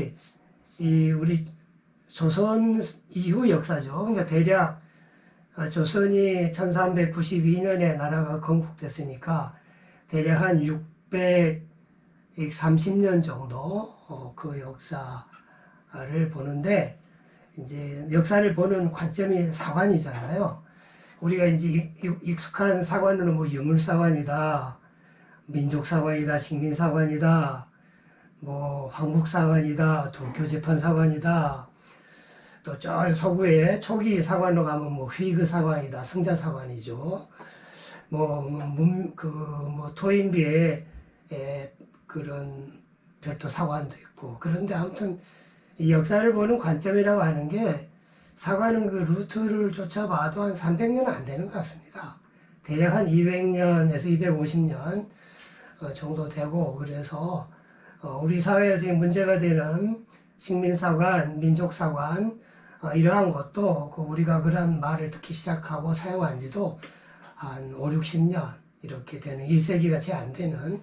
것이 이 우리 조선 이후 역사죠. 그러니까 대략 조선이 1392년에 나라가 건국됐으니까 대략 한 630년 정도 그 역사를 보는데, 이제 역사를 보는 관점이 사관이잖아요. 우리가 이제 익숙한 사관으로 뭐 유물사관이다, 민족사관이다, 식민사관이다, 뭐 황국사관이다, 도교재판사관이다, 또 저 서구에 초기 사관으로 가면 뭐 휘그사관이다, 승자사관이죠. 뭐 토인비에 그런 별도 사관도 있고. 그런데 아무튼 이 역사를 보는 관점이라고 하는 게, 사관은 그 루트를 쫓아봐도 한 300년 안 되는 것 같습니다. 대략 한 200년에서 250년 정도 되고, 그래서 우리 사회에서 지금 문제가 되는 식민사관, 민족사관, 이러한 것도 우리가 그런 말을 듣기 시작하고 사용한 지도 한 5, 60년 이렇게 되는, 1세기가 채 안 되는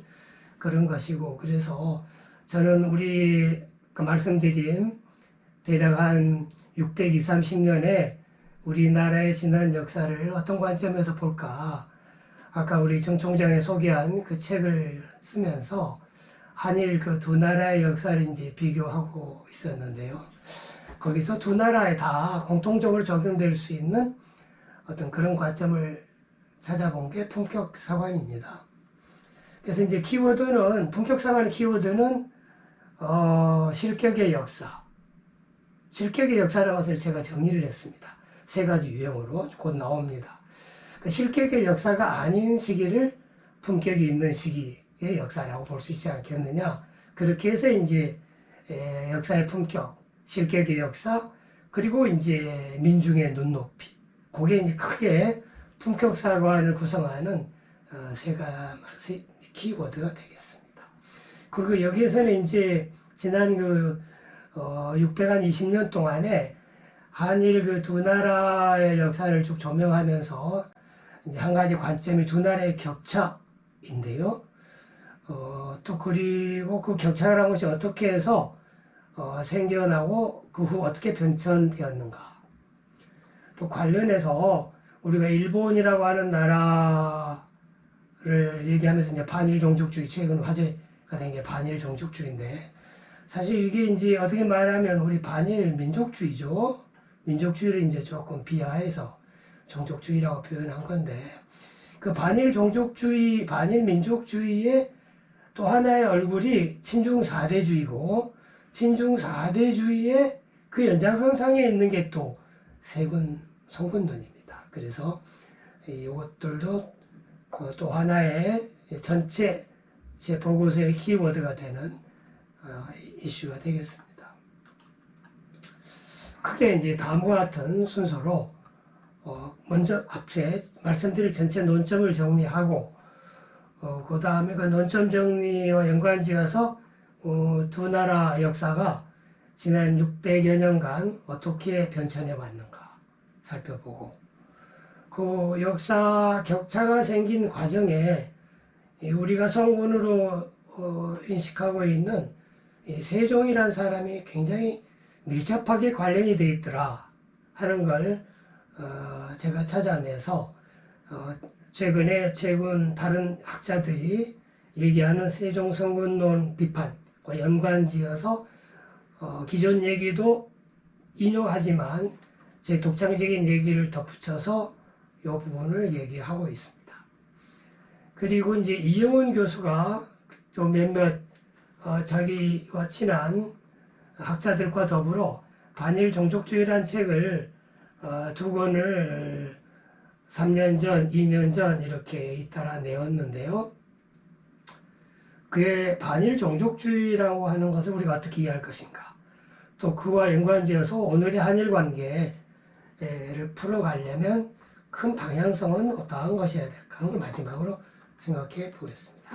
그런 것이고, 그래서 저는 우리 말씀드린 대략 한 620, 30년에 우리나라의 지난 역사를 어떤 관점에서 볼까, 아까 우리 정 총장이 소개한 그 책을 쓰면서 한일 그 두 나라의 역사를 이제 비교하고 있었는데요. 거기서 두 나라에 다 공통적으로 적용될 수 있는 어떤 그런 관점을 찾아본 게 품격사관입니다. 그래서 이제 키워드는, 품격사관의 키워드는 실격의 역사. 실격의 역사라는 것을 제가 정의를 했습니다. 세 가지 유형으로 곧 나옵니다. 그 실격의 역사가 아닌 시기를 품격이 있는 시기의 역사라고 볼 수 있지 않겠느냐. 그렇게 해서 이제 역사의 품격, 실격의 역사, 그리고 이제 민중의 눈높이, 그게 이제 크게 품격사관을 구성하는 세 가지 키워드가 되겠습니다. 그리고 여기에서는 이제 지난 620년 동안에 한일 그 두 나라의 역사를 쭉 조명하면서 이제 한 가지 관점이 두 나라의 격차인데요. 또 그리고 그 격차라는 것이 어떻게 해서 생겨나고 그 후 어떻게 변천되었는가. 또 관련해서 우리가 일본이라고 하는 나라를 얘기하면서 이제 반일 종족주의, 최근 화제가 된 게 반일 종족주의인데, 사실 이게 이제 어떻게 말하면 우리 반일 민족주의죠. 민족주의를 이제 조금 비하해서 종족주의라고 표현한 건데, 그 반일 종족주의, 반일 민족주의의 또 하나의 얼굴이 친중 4대주의고, 친중 4대주의의 그 연장선상에 있는 게 또 세군 송군론입니다. 그래서 이것들도 또 하나의 전체 제 보고서의 키워드가 되는 이슈가 되겠습니다. 크게 이제 다음과 같은 순서로 먼저 앞에 말씀드릴 전체 논점을 정리하고, 그 다음에 그 논점 정리와 연관지어서 두 나라 역사가 지난 600여 년간 어떻게 변천해 왔는가 살펴보고, 그 역사 격차가 생긴 과정에 우리가 성군으로 인식하고 있는 이 세종이라는 사람이 굉장히 밀접하게 관련이 되어 있더라 하는 걸 제가 찾아내서 최근에 최근 다른 학자들이 얘기하는 세종 성군론 비판과 연관지어서 기존 얘기도 인용하지만 제 독창적인 얘기를 덧붙여서 이 부분을 얘기하고 있습니다. 그리고 이제 이영훈 교수가 또 몇몇 자기와 친한 학자들과 더불어 반일 종족주의라는 책을 두 권을 3년 전, 2년 전 이렇게 잇따라 내었는데요. 그의 반일 종족주의라고 하는 것을 우리가 어떻게 이해할 것인가, 또 그와 연관지어서 오늘의 한일 관계를 풀어가려면 큰 방향성은 어떠한 것이어야 될까 하는 걸 마지막으로 생각해 보겠습니다.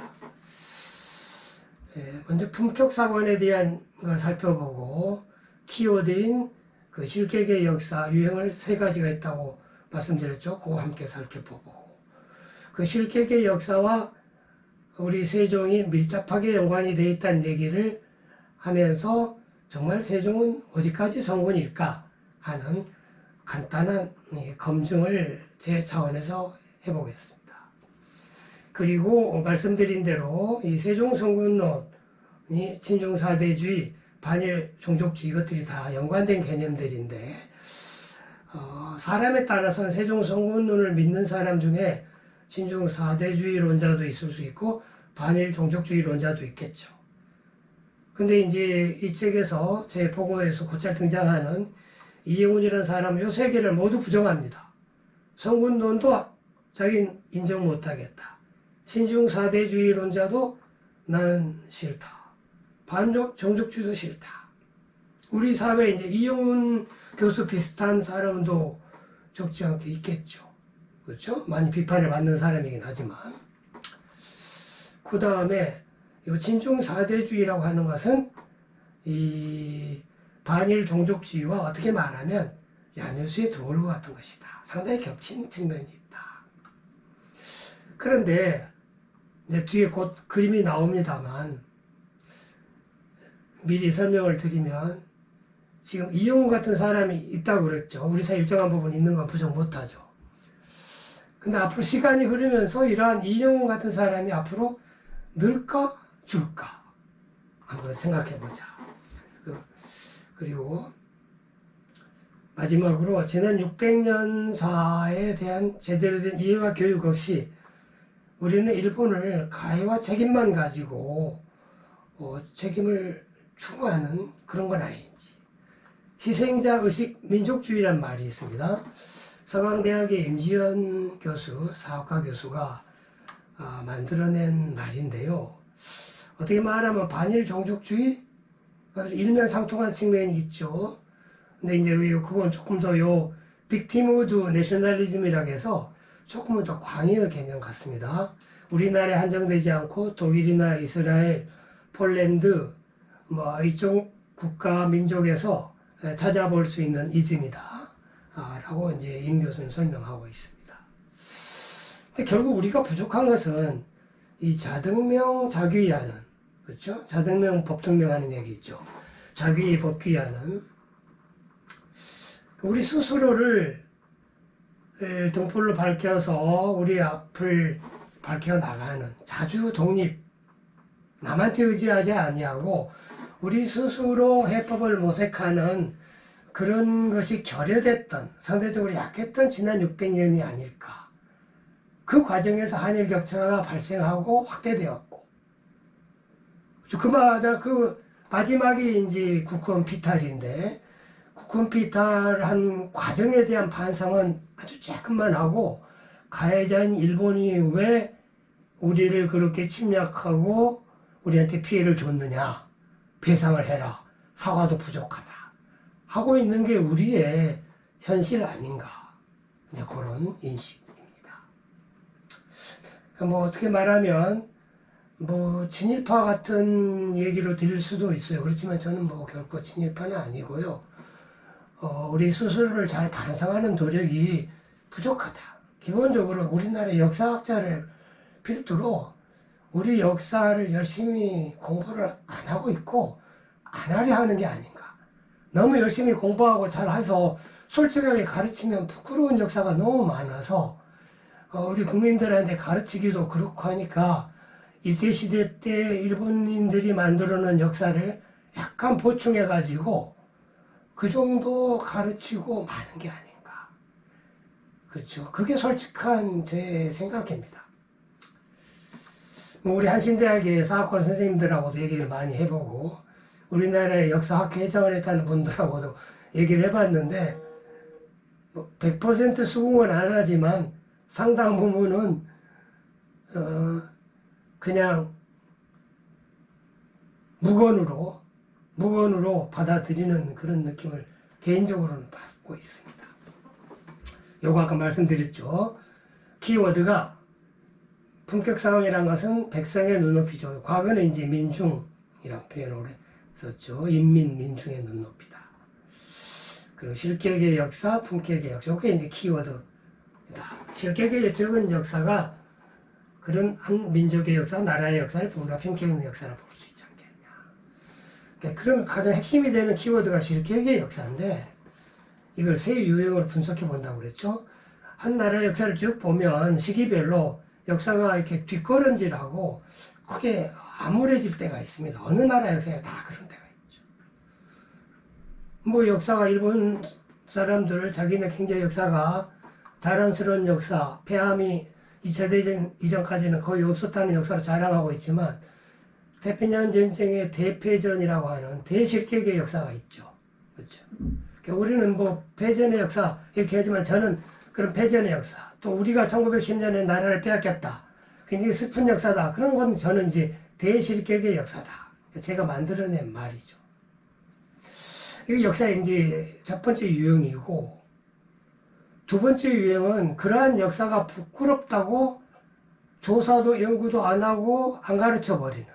먼저 품격사관에 대한 걸 살펴보고, 키워드인 그 실격의 역사 유형을 세 가지가 있다고 말씀드렸죠. 그거 함께 살펴보고, 그 실격의 역사와 우리 세종이 밀접하게 연관이 되어 있다는 얘기를 하면서 정말 세종은 어디까지 성군일까 하는 간단한 검증을 제 차원에서 해보겠습니다. 그리고 말씀드린 대로 이 세종 성군론이 친중 사대주의, 반일 종족주의 이것들이 다 연관된 개념들인데 사람에 따라서는 세종 성군론을 믿는 사람 중에 친중 사대주의론자도 있을 수 있고 반일 종족주의론자도 있겠죠. 근데 이제 이 책에서 제 보고에서 곧잘 등장하는 이영훈이라는 사람은 요 세 개를 모두 부정합니다. 성군론도 자기는 인정 못하겠다. 친중 사대주의론자도 나는 싫다. 반족 종족주의도 싫다. 우리 사회에 이제 이영훈 교수 비슷한 사람도 적지 않게 있겠죠. 그렇죠? 많이 비판을 받는 사람이긴 하지만. 그 다음에 이 친중 사대주의라고 하는 것은 이 반일 종족주의와 어떻게 말하면 야뉴스의 두얼과 같은 것이다. 상당히 겹친 측면이 있다. 그런데 이제 뒤에 곧 그림이 나옵니다만 미리 설명을 드리면 지금 이영훈 같은 사람이 있다고 그랬죠. 우리 사회 일정한 부분 있는 건 부정 못하죠. 근데 앞으로 시간이 흐르면서 이러한 이영훈 같은 사람이 앞으로 늘까 줄까 한번 생각해보자. 그리고 마지막으로 지난 600년사에 대한 제대로 된 이해와 교육 없이 우리는 일본을 가해와 책임만 가지고 책임을 추구하는 그런 건 아닌지. 희생자 의식 민족주의란 말이 있습니다. 서강대학의 임지연 교수, 사학과 교수가 만들어낸 말인데요. 어떻게 말하면 반일 종족주의? 일면상통한 측면이 있죠. 근데 이제 그건 조금 더 빅티무드 내셔널리즘이라고 해서 조금은 더 광의의 개념 같습니다. 우리나라에 한정되지 않고 독일이나 이스라엘, 폴란드, 이쪽 국가 민족에서 찾아볼 수 있는 이즘이다. 라고 이제 임 교수는 설명하고 있습니다. 근데 결국 우리가 부족한 것은 이 자등명 자귀하는, 그렇죠? 자등명 법등명 하는 얘기 있죠. 자귀 법귀하는 우리 스스로를 등불로 밝혀서 우리 앞을 밝혀 나가는 자주 독립, 남한테 의지하지 아니하고 우리 스스로 해법을 모색하는 그런 것이 결여됐던, 상대적으로 약했던 지난 600년이 아닐까. 그 과정에서 한일 격차가 발생하고 확대되었고, 그마다 그 마지막이 이제 국권 피탈인데, 국권 피탈한 과정에 대한 반성은 아주 조금만 하고, 가해자인 일본이 왜 우리를 그렇게 침략하고 우리한테 피해를 줬느냐, 배상을 해라, 사과도 부족하다 하고 있는 게 우리의 현실 아닌가, 이제 그런 인식입니다. 어떻게 말하면 친일파 같은 얘기로 들릴 수도 있어요. 그렇지만 저는 결코 친일파는 아니고요. 우리 스스로를 잘 반성하는 노력이 부족하다. 기본적으로 우리나라 역사학자를 필두로 우리 역사를 열심히 공부를 안 하고 있고 안 하려 하는 게 아닌가. 너무 열심히 공부하고 잘 해서 솔직하게 가르치면 부끄러운 역사가 너무 많아서 우리 국민들한테 가르치기도 그렇고 하니까 일제시대 때 일본인들이 만들어놓은 역사를 약간 보충해가지고 그 정도 가르치고 마는 게 아닌가. 그렇죠. 그게 솔직한 제 생각입니다. 우리 한신대학의 사학과 선생님들하고도 얘기를 많이 해보고 우리나라의 역사학회 회장을 했다는 분들하고도 얘기를 해봤는데 100% 수긍은 안 하지만 상당 부분은 그냥 무건으로 받아들이는 그런 느낌을 개인적으로는 받고 있습니다. 요거 아까 말씀드렸죠. 키워드가 품격상언이라는 것은 백성의 눈높이죠. 과거는 이제 민중이라는 표현을 썼죠. 인민, 민중의 눈높이다. 그리고 실격의 역사, 품격의 역사. 이게 이제 키워드다. 실격의 적은 역사가 그런 한 민족의 역사, 나라의 역사를 우리가 품격 있는 역사를 볼 수 있지 않겠냐. 그러면 가장 핵심이 되는 키워드가 실격의 역사인데 이걸 세 유형으로 분석해 본다고 그랬죠. 한 나라의 역사를 쭉 보면 시기별로 역사가 이렇게 뒷걸음질하고 크게 암울해질 때가 있습니다. 어느 나라 역사에 다 그런 때가 있죠. 뭐 역사가 일본 사람들 자기네 경제 역사가 자랑스러운 역사, 패함이 2차 대전 이전까지는 거의 없었다는 역사로 자랑하고 있지만 태평양 전쟁의 대패전이라고 하는 대실격의 역사가 있죠. 그렇죠. 그러니까 우리는 뭐 패전의 역사 이렇게 하지만 저는 그런 패전의 역사, 또 우리가 1910년에 나라를 빼앗겼다. 굉장히 슬픈 역사다. 그런 건 저는 이제 대실격의 역사다. 제가 만들어낸 말이죠. 이 역사의 이제 첫 번째 유형이고, 두 번째 유형은 그러한 역사가 부끄럽다고 조사도 연구도 안 하고 안 가르쳐 버리는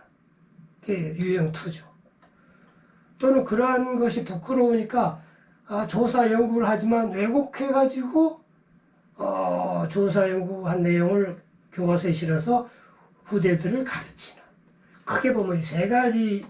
게 유형 2죠. 또는 그러한 것이 부끄러우니까 조사 연구를 하지만 왜곡해가지고 조사 연구한 내용을 교과서에 실어서 후대들을 가르치는. 크게 보면 세 가지